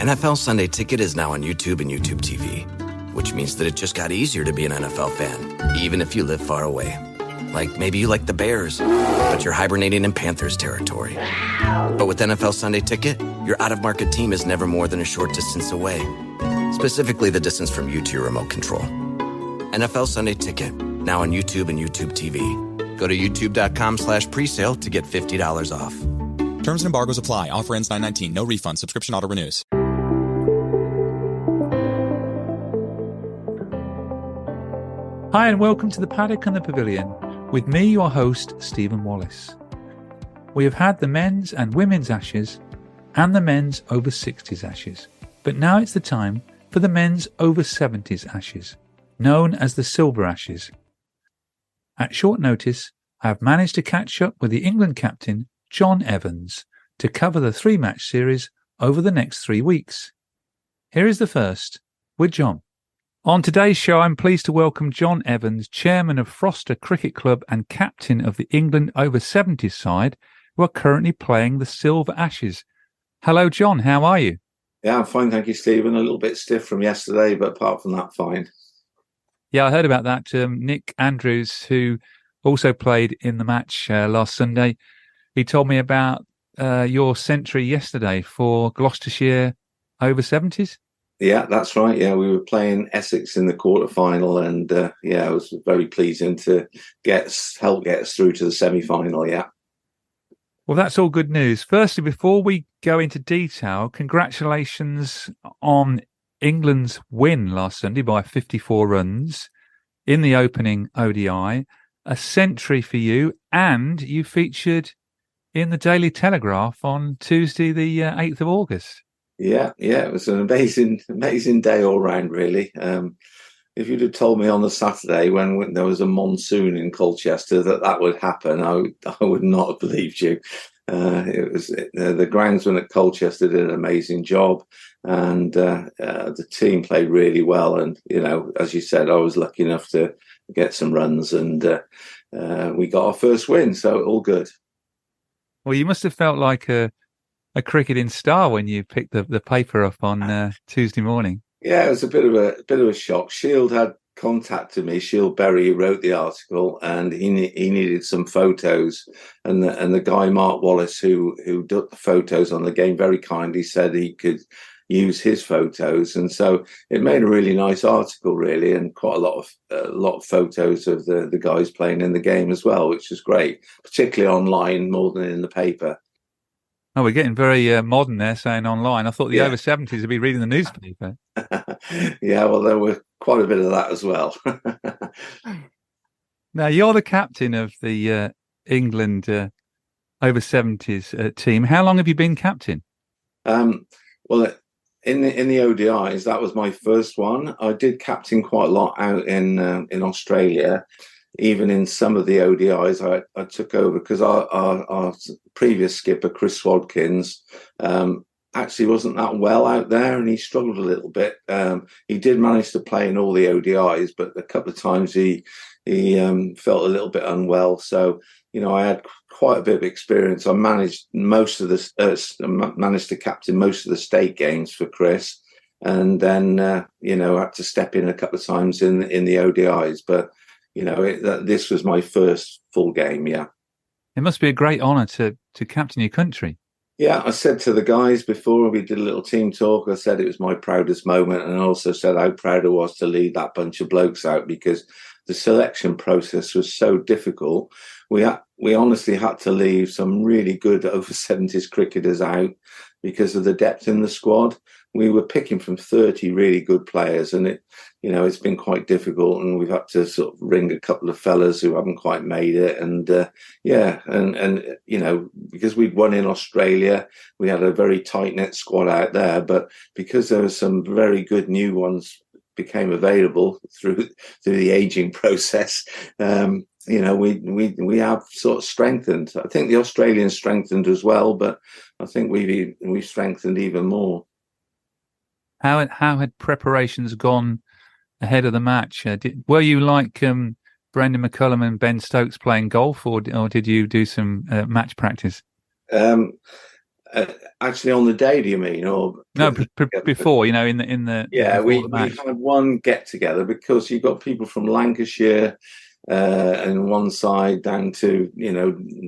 NFL Sunday Ticket is now on YouTube and YouTube TV, which means that it just got easier to be an NFL fan, even if you live far away. Like maybe you like the Bears, but you're hibernating in Panthers territory. But with NFL Sunday Ticket, your out-of-market team is never more than a short distance away. Specifically, the distance from you to your remote control. NFL Sunday Ticket, now on YouTube and YouTube TV. Go to youtube.com/presale to get $50 off. Terms and embargoes apply. Offer ends 9/19. No refund. Subscription auto renews. Hi and welcome to the Paddock and the Pavilion. With me, your host, Stephen Wallace. We have had the men's and women's Ashes and the men's over 60s Ashes. But now it's the time for the men's over 70s Ashes, known as the Silver Ashes. At short notice, I have managed to catch up with the England captain, John Evans, to cover the 3-match series over the next 3 weeks. Here is the first with John. On today's show, I'm pleased to welcome John Evans, chairman of Shropshire Cricket Club and captain of the England over 70s side, who are currently playing the Silver Ashes. Hello, John. How are you? Yeah, I'm fine, thank you, Stephen. A little bit stiff from yesterday, but apart from that, fine. Yeah, I heard about that. Nick Andrews, who also played in the match last Sunday, he told me about your century yesterday for Gloucestershire over 70s. Yeah, that's right. Yeah, we were playing Essex in the quarter-final, and it was very pleasing to help get us through to the semi-final, yeah. Well, that's all good news. Firstly, before we go into detail, congratulations on England's win last Sunday by 54 runs in the opening ODI, a century for you, and you featured in the Daily Telegraph on Tuesday, the 8th of August. Yeah, it was an amazing day all round, really. If you'd have told me on the Saturday when there was a monsoon in Colchester that would happen, I would not have believed you. The groundsman at Colchester did an amazing job, and the team played really well. And as you said, I was lucky enough to get some runs, and we got our first win. So all good. Well, you must have felt like a cricketing star when you picked the paper up on Tuesday morning. Yeah, it was a bit of a shock. Shield had contacted me. Shield Berry, who wrote the article, and he needed some photos. And the guy Mark Wallace, who did the photos on the game, very kindly said he could use his photos, and so it made a really nice article, really, and quite a lot of photos of the guys playing in the game as well, which was great, particularly online more than in the paper. Oh, we're getting very modern there, saying online. I thought the over 70s would be reading the newspaper. Yeah, well, there were quite a bit of that as well. Now, you're the captain of the England over 70s team. How long have you been captain? Well, in the ODIs, that was my first one. I did captain quite a lot out in Australia. Even in some of the ODIs, I took over because our previous skipper, Chris Swadkins, actually wasn't that well out there, and he struggled a little bit. He did manage to play in all the ODIs, but a couple of times he felt a little bit unwell. So, I had quite a bit of experience. I managed managed to captain most of the state games for Chris, and then had to step in a couple of times in the ODIs, but. This was my first full game, yeah. It must be a great honour to captain your country. Yeah, I said to the guys before we did a little team talk, I said it was my proudest moment, and I also said how proud I was to lead that bunch of blokes out, because the selection process was so difficult. We honestly had to leave some really good over 70s cricketers out because of the depth in the squad. We were picking from 30 really good players, and it's been quite difficult, and we've had to sort of ring a couple of fellas who haven't quite made it. And because we'd won in Australia, we had a very tight-knit squad out there, but because there were some very good new ones became available through the aging process, we have sort of strengthened. I think the Australians strengthened as well, but I think we've strengthened even more. How had preparations gone ahead of the match? Were you like Brendan McCullum and Ben Stokes playing golf, or did you do some match practice? Actually, on the day, do you mean, or No, before, in the Yeah, before the we match. had one get together because you've got people from Lancashire and one side down to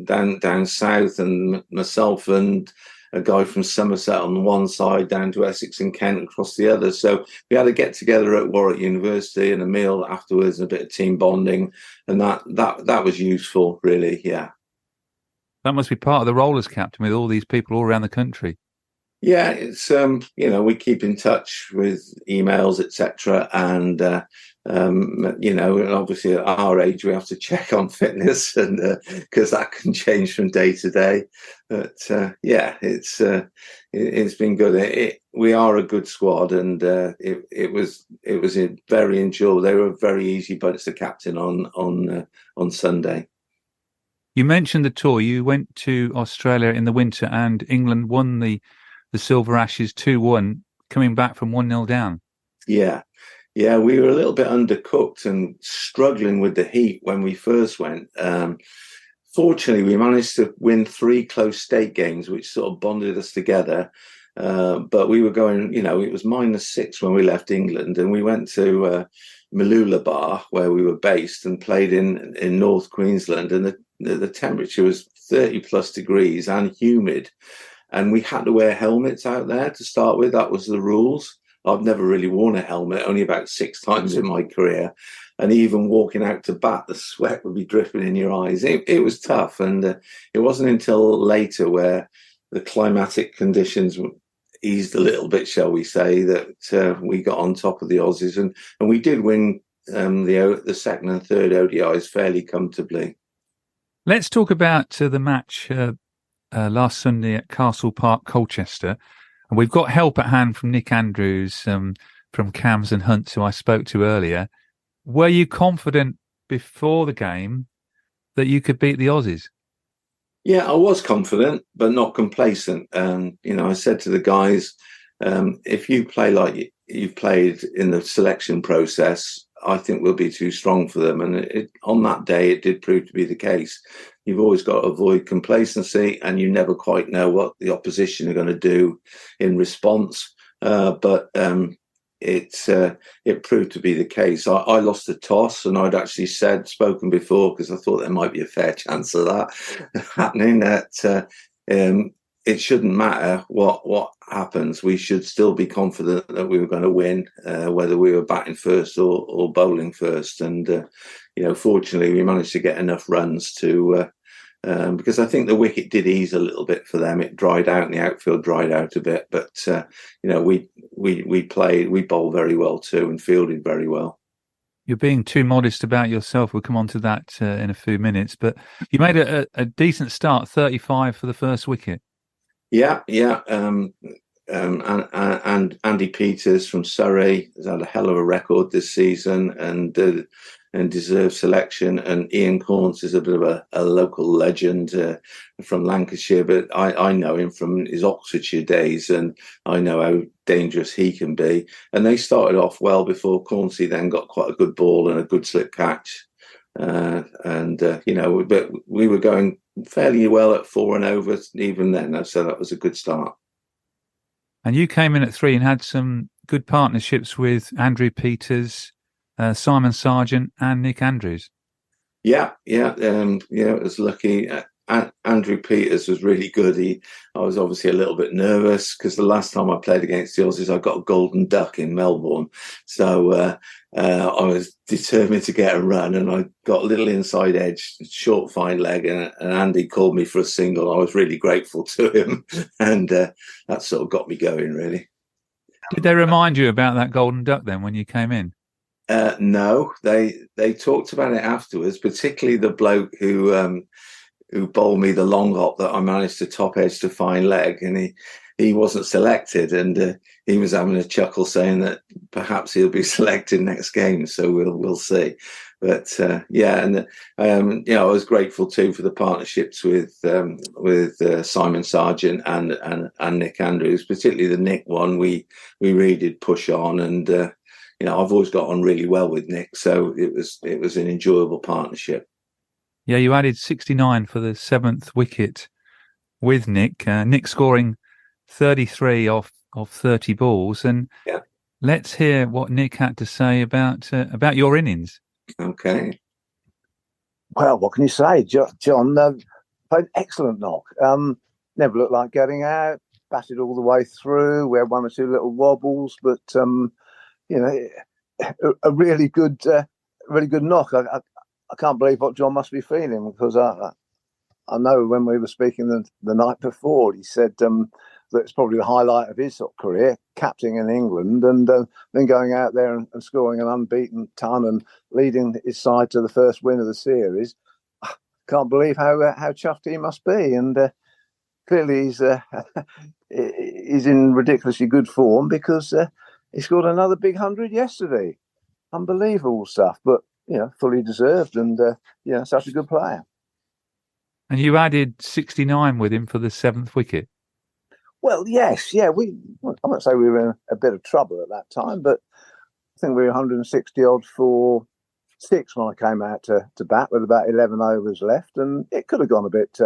down south, and myself and a guy from Somerset on one side down to Essex and Kent across the other. So we had a get together at Warwick University and a meal afterwards, and a bit of team bonding, and that was useful, really. Yeah. That must be part of the rollers captain with all these people all around the country. Yeah, it's we keep in touch with emails, etc., and obviously at our age we have to check on fitness, and because that can change from day to day. But it's been good. We are a good squad, and it was very enjoyable. They were a very easy bunch to captain on Sunday. You mentioned the tour. You went to Australia in the winter, and England won the Silver Ashes 2-1, coming back from 1-0 down. Yeah, we were a little bit undercooked and struggling with the heat when we first went. Fortunately, we managed to win 3 close state games, which sort of bonded us together. But we were going, it was -6 when we left England, and we went to Mooloolaba, where we were based, and played in North Queensland, and the temperature was 30 plus degrees and humid. And we had to wear helmets out there to start with. That was the rules. I've never really worn a helmet, only about 6 times in my career. And even walking out to bat, the sweat would be dripping in your eyes. It was tough. And it wasn't until later where the climatic conditions eased a little bit, shall we say, that we got on top of the Aussies. And we did win the second and third ODIs fairly comfortably. Let's talk about the match last Sunday at Castle Park, Colchester. And we've got help at hand from Nick Andrews from Cambs Hunts, who I spoke to earlier. Were you confident before the game that you could beat the Aussies? Yeah, I was confident, but not complacent. I said to the guys, if you play like you've played in the selection process, I think we'll be too strong for them. And on that day, it did prove to be the case. You've always got to avoid complacency, and you never quite know what the opposition are going to do in response. But it proved to be the case. I lost the toss, and I'd actually spoken before, because I thought there might be a fair chance of that happening. That it shouldn't matter what happens. We should still be confident that we were going to win, whether we were batting first or bowling first. And fortunately, we managed to get enough runs to. Because I think the wicket did ease a little bit for them. It dried out and the outfield dried out a bit. But, we bowled very well too and fielded very well. You're being too modest about yourself. We'll come on to that in a few minutes. But you made a decent start, 35 for the first wicket. Yeah. And Andy Peters from Surrey has had a hell of a record this season and deserved selection. And Ian Corns is a bit of a local legend from Lancashire, but I know him from his Oxfordshire days, and I know how dangerous he can be. And they started off well before Cornsey then got quite a good ball and a good slip catch. But we were going fairly well at 4 and over even then, so that was a good start. And you came in at 3 and had some good partnerships with Andrew Peters, Simon Sargent and Nick Andrews. Yeah. It was lucky. Andrew Peters was really good. I was obviously a little bit nervous because the last time I played against the Aussies, I got a golden duck in Melbourne. So I was determined to get a run, and I got a little inside edge, short fine leg, and Andy called me for a single. I was really grateful to him, and that sort of got me going, really. Did they remind you about that golden duck then when you came in? No, they talked about it afterwards, particularly the bloke who bowled me the long hop that I managed to top edge to fine leg, and he wasn't selected, and he was having a chuckle saying that perhaps he'll be selected next game, so we'll see. But I was grateful too for the partnerships with Simon Sargent and Nick Andrews, particularly the Nick one. We really did push on, and I've always got on really well with Nick, so it was an enjoyable partnership. Yeah, you added 69 for the 7th wicket with Nick. Nick scoring 33 off 30 balls, and let's hear what Nick had to say about your innings. Okay. Well, what can you say, John? Played excellent knock. Never looked like getting out. Batted all the way through. We had one or two little wobbles, but a really good knock. I can't believe what John must be feeling, because I know when we were speaking the night before, he said that it's probably the highlight of his sort of career, captaining in England, and then going out there and scoring an unbeaten ton and leading his side to the first win of the series. Can't believe how chuffed he must be, and clearly he's in ridiculously good form, because he scored another big 100 yesterday. Unbelievable stuff, but fully deserved, and such a good player. And you added 69 with him for the 7th wicket. Well, yes, yeah. I won't say we were in a bit of trouble at that time, but I think we were 160 odd for 6 when I came out to bat with about 11 overs left, and it could have gone a bit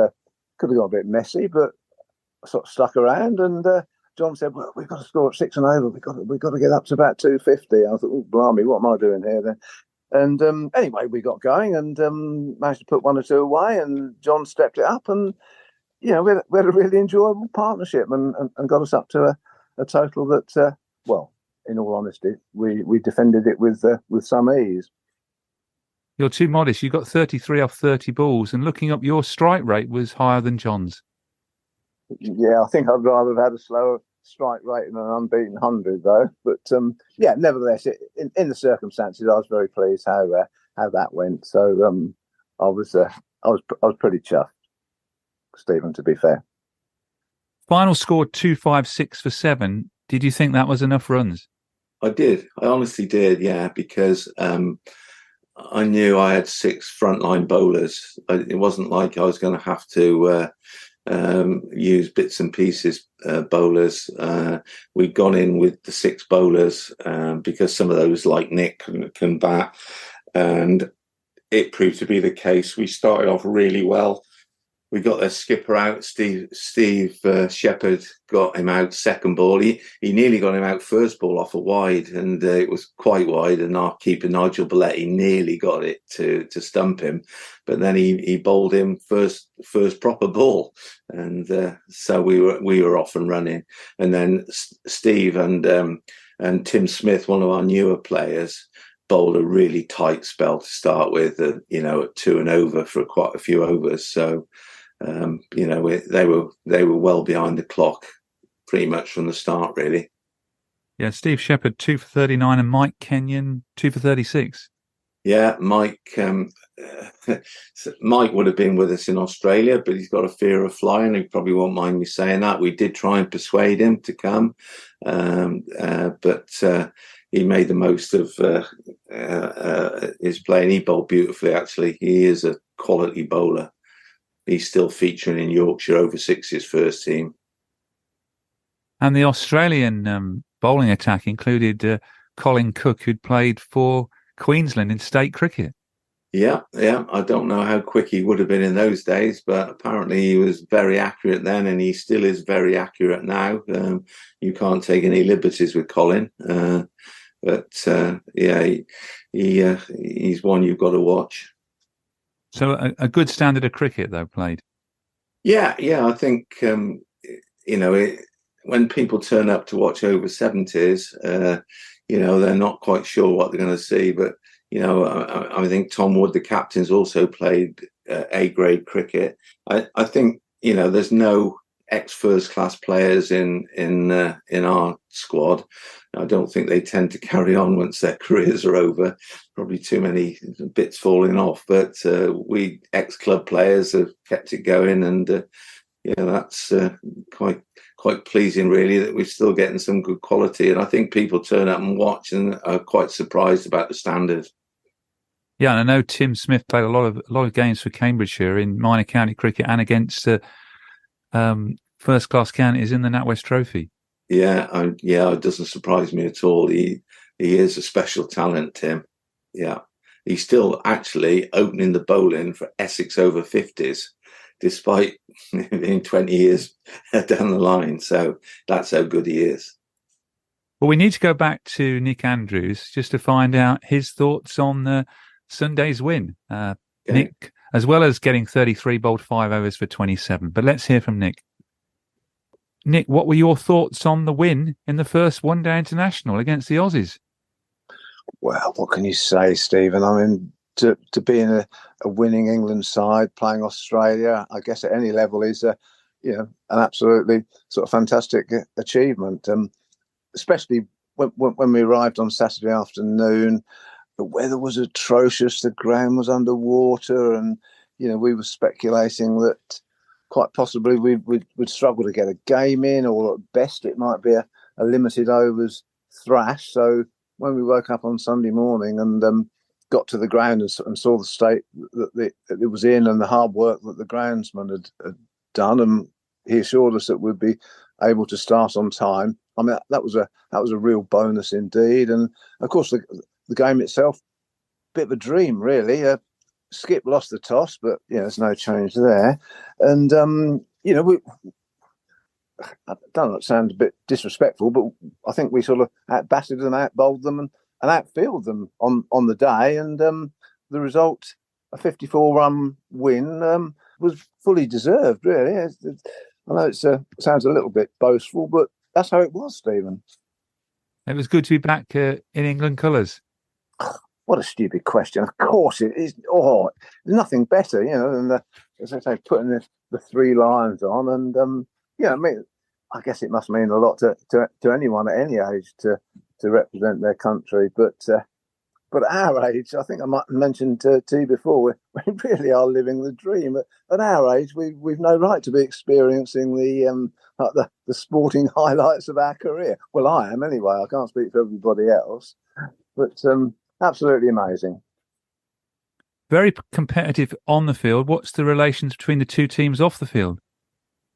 messy, but I sort of stuck around. And John said, "Well, we've got to score at 6 and over. We've got to get up to about 250." I thought, "Oh, blimey, what am I doing here then?" And anyway, we got going and managed to put 1 or 2 away, and John stepped it up, and we had a really enjoyable partnership, and got us up to a total that, well, in all honesty, we defended it with some ease. You're too modest. You got 33 off 30 balls, and looking up, your strike rate was higher than John's. Yeah, I think I'd rather have had a slower strike rate than an unbeaten 100, though. But nevertheless, in the circumstances, I was very pleased how that went. So I was pretty chuffed, Stephen, to be fair. Final score 256 for 7. Did you think that was enough runs? I did. I honestly did, yeah, because I knew I had 6 frontline bowlers. It wasn't like I was going to have to use bits and pieces bowlers. We'd gone in with the 6 bowlers because some of those, like Nick, can bat, and it proved to be the case. We started off really well. We got their skipper out, Steve Shepherd, got him out second ball. He nearly got him out first ball off a wide, and it was quite wide, and our keeper, Nigel Belletti, nearly got it to stump him. But then he bowled him first proper ball, and so we were off and running. And then Steve and Tim Smith, one of our newer players, bowled a really tight spell to start with, at 2 and over for quite a few overs. So they were well behind the clock pretty much from the start, really. Yeah, Steve Shepherd 2 for 39 and Mike Kenyon 2 for 36. Yeah, Mike would have been with us in Australia, but he's got a fear of flying. He probably won't mind me saying that. We did try and persuade him to come, but he made the most of his play, and he bowled beautifully, actually. He is a quality bowler. He's still featuring in Yorkshire over 6's first team. And the Australian bowling attack included Colin Cook, who'd played for Queensland in state cricket. Yeah. I don't know how quick he would have been in those days, but apparently he was very accurate then, and he still is very accurate now. You can't take any liberties with Colin. He's one you've got to watch. So a good standard of cricket, though, played. Yeah. I think when people turn up to watch over 70s, they're not quite sure what they're going to see. But I think Tom Wood, the captain's also played A-grade cricket. I think there's no ex-first class players in our squad. I don't think they tend to carry on once their careers are over. Probably too many bits falling off. But we ex-club players have kept it going, and that's quite pleasing, really, that we're still getting some good quality. And I think people turn up and watch and are quite surprised about the standard. Yeah, and I know Tim Smith played a lot of games for Cambridgeshire in minor county cricket and against first class counties in the NatWest Trophy. Yeah, it doesn't surprise me at all. He is a special talent, Tim. Yeah, he's still actually opening the bowling for Essex over 50s. despite being 20 years down the line. So that's how good he is. Well, we need to go back to Nick Andrews just to find out his thoughts on Sunday's win. Okay. Nick, as well as getting 33, bowled 5 overs for 27. But let's hear from Nick. Nick, what were your thoughts on the win in the first one-day international against the Aussies? Well, what can you say, Stephen? I mean, to be in a winning England side, playing Australia, I guess at any level is an absolutely sort of fantastic achievement. Especially when we arrived on Saturday afternoon, the weather was atrocious. The ground was underwater, and we were speculating that quite possibly we'd struggle to get a game in, or at best it might be a limited overs thrash. So when we woke up on Sunday morning and got to the ground and saw the state that it was in and the hard work that the groundsman had done, and he assured us that we'd be able to start on time. I mean, that was a real bonus indeed. And of course, the game itself, bit of a dream, really. Skip lost the toss, but there's no change there. And I don't know, it sounds a bit disrespectful, but I think we sort of out-batted them, out-bowled them, and outfielded them on the day. And the result, a 54-run win, was fully deserved, really. I know it sounds a little bit boastful, but that's how it was, Stephen. It was good to be back in England colours. What a stupid question. Of course it is. Oh, nothing better, than as I say, putting the 3 lions on. And, I mean, I guess it must mean a lot to anyone at any age to represent their country. But at our age, I think I might have mentioned to you before, we really are living the dream. At our age, we've no right to be experiencing the sporting highlights of our career. Well, I am anyway. I can't speak for everybody else. But absolutely amazing. Very competitive on the field. What's the relations between the two teams off the field?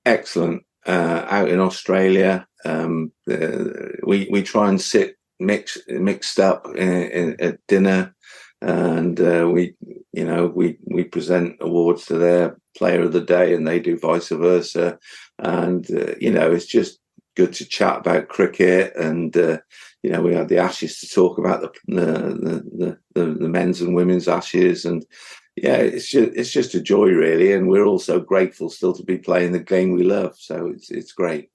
Excellent. Out in Australia, we try and sit mixed up at dinner, and we present awards to their player of the day, and they do vice versa. And it's just good to chat about cricket, and we had the Ashes to talk about the men's and women's Ashes, and it's just a joy, really. And we're also grateful still to be playing the game we love. So it's great.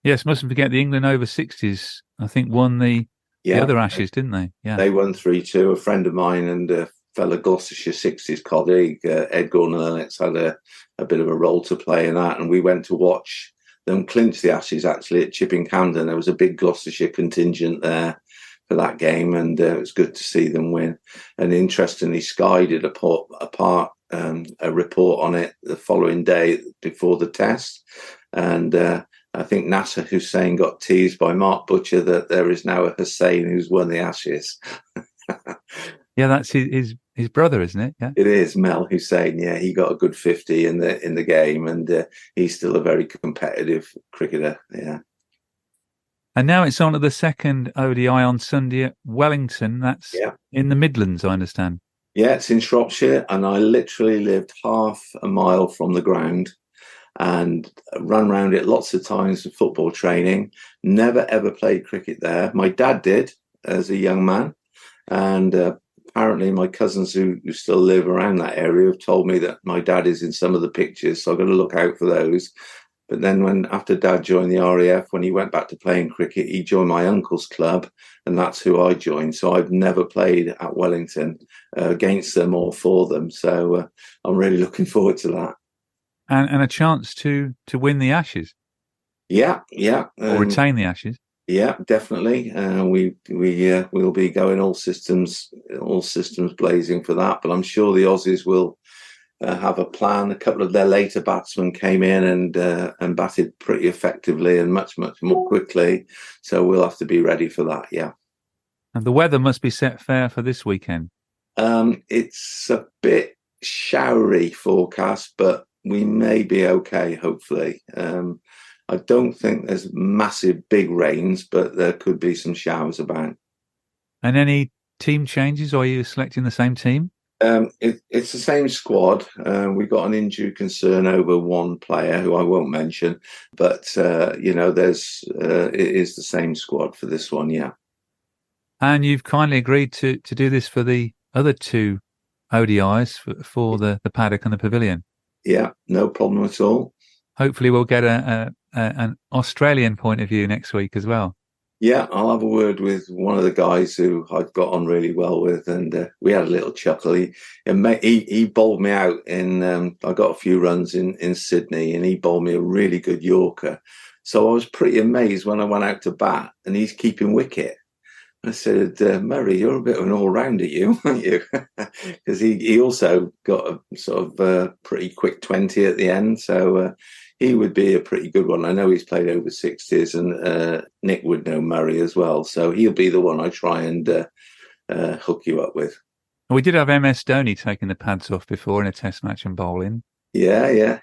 Yes, mustn't forget the England over 60s. I think won the other Ashes, didn't they? Yeah, they won 3-2. A friend of mine and a fellow Gloucestershire 60s colleague, Ed Gordon-Lennox, had a bit of a role to play in that, and we went to watch them clinch the Ashes actually at Chipping Campden. There was a big Gloucestershire contingent there for that game, and it was good to see them win. And interestingly, Sky did a report on it the following day before the test, and I think Nasser Hussain got teased by Mark Butcher that there is now a Hussain who's won the Ashes. Yeah, that's his brother, isn't it? Yeah, it is Mel Hussain. Yeah, he got a good 50 in the game, and he's still a very competitive cricketer. Yeah. And now it's on to the second ODI on Sunday at Wellington. That's in the Midlands, I understand. Yeah, it's in Shropshire, and I literally lived half a mile from the ground and run around it lots of times for football training. Never, ever played cricket there. My dad did as a young man, and apparently my cousins who still live around that area have told me that my dad is in some of the pictures, so I've got to look out for those. But then after Dad joined the RAF, when he went back to playing cricket, he joined my uncle's club, and that's who I joined. So I've never played at Wellington against them or for them. So I'm really looking forward to that. And a chance to win the Ashes. Yeah. Or retain the Ashes. Yeah, definitely. We'll be going all systems blazing for that. But I'm sure the Aussies will have a plan. A couple of their later batsmen came in and batted pretty effectively and much more quickly. So we'll have to be ready for that. Yeah. And the weather must be set fair for this weekend. It's a bit showery forecast, but we may be okay. Hopefully. I don't think there's massive big rains, but there could be some showers about. And any team changes, or are you selecting the same team? It's the same squad. We've got an injury concern over one player who I won't mention, but it is the same squad for this one. Yeah. And you've kindly agreed to do this for the other two ODIs for the Paddock and the Pavilion. Yeah, no problem at all. Hopefully we'll get an Australian point of view next week as well. Yeah, I'll have a word with one of the guys who I've got on really well with, and we had a little chuckle. He bowled me out I got a few runs in Sydney, and he bowled me a really good Yorker. So I was pretty amazed when I went out to bat, and he's keeping wicket. I said, Murray, you're a bit of an all-rounder, aren't you? Because he also got a sort of pretty quick 20 at the end. So he would be a pretty good one. I know he's played over 60s, and Nick would know Murray as well. So he'll be the one I try and hook you up with. We did have MS Dhoni taking the pads off before in a test match and bowling. Yeah.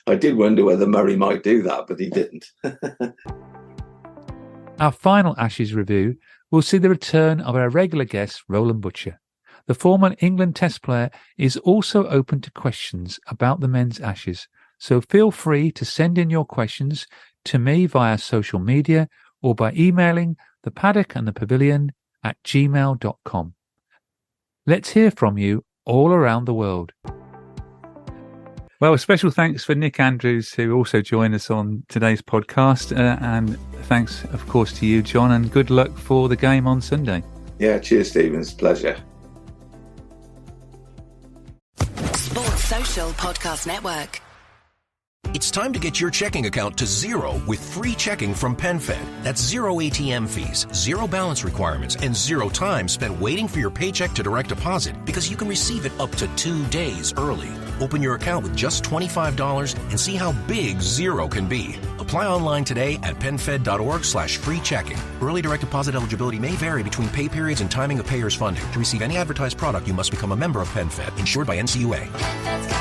I did wonder whether Murray might do that, but he didn't. Our final Ashes review will see the return of our regular guest, Roland Butcher. The former England Test player is also open to questions about the men's Ashes, so feel free to send in your questions to me via social media or by emailing the Paddock and the Pavilion at gmail.com. Let's hear from you all around the world. Well, special thanks for Nick Andrews, who also joined us on today's podcast. And thanks, of course, to you, John, and good luck for the game on Sunday. Yeah, cheers, Stephen. It's a pleasure. Sports Social Podcast Network. It's time to get your checking account to zero with free checking from PenFed. That's zero ATM fees, zero balance requirements, and zero time spent waiting for your paycheck to direct deposit because you can receive it up to 2 days early. Open your account with just $25 and see how big zero can be. Apply online today at PenFed.org/free checking. Early direct deposit eligibility may vary between pay periods and timing of payers' funding. To receive any advertised product, you must become a member of PenFed, insured by NCUA.